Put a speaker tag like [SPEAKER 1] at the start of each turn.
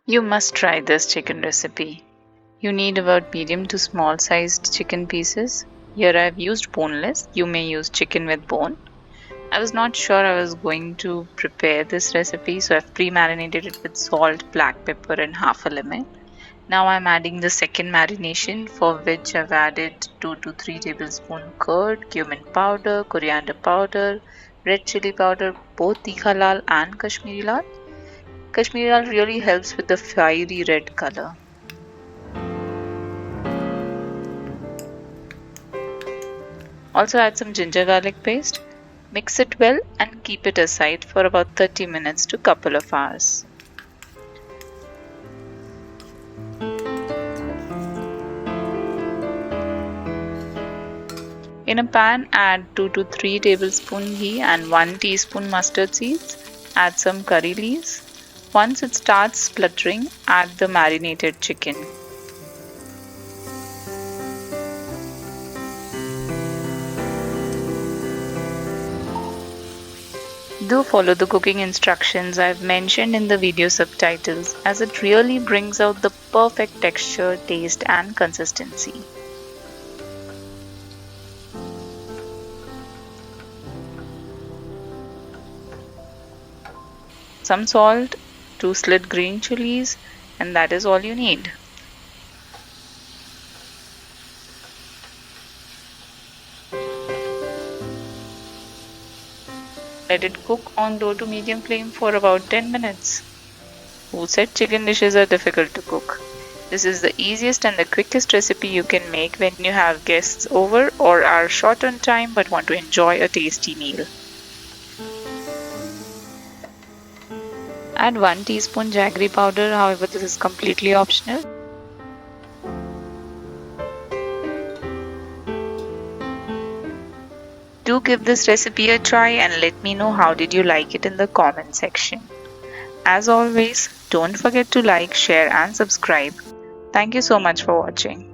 [SPEAKER 1] You must try this chicken recipe. You need about medium to small sized chicken pieces. Here I have used boneless. You may use chicken with bone. I was not sure I was going to prepare this recipe, so I've pre-marinated it with salt, black pepper and half a lemon. Now I'm adding the second marination, for which I've added 2 to 3 tablespoon curd, cumin powder, coriander powder, red chilli powder, both Tikhalal and Kashmirilal. Kashmirilal really helps with the fiery red color. Also add some ginger garlic paste. Mix it well and keep it aside for about 30 minutes to couple of hours. In a pan, add 2 to 3 tablespoon ghee and 1 teaspoon mustard seeds. Add some curry leaves. Once it starts spluttering, add the marinated chicken. Do follow the cooking instructions I've mentioned in the video subtitles, as it really brings out the perfect texture, taste and consistency. Some salt, 2 slit green chillies, and that is all you need. Let it cook on low to medium flame for about 10 minutes. Who said chicken dishes are difficult to cook? This is the easiest and the quickest recipe you can make when you have guests over or are short on time but want to enjoy a tasty meal. Add 1 teaspoon jaggery powder, however this is completely optional. Do give this recipe a try and let me know how did you like it in the comment section. As always, don't forget to like, share and subscribe. Thank you so much for watching.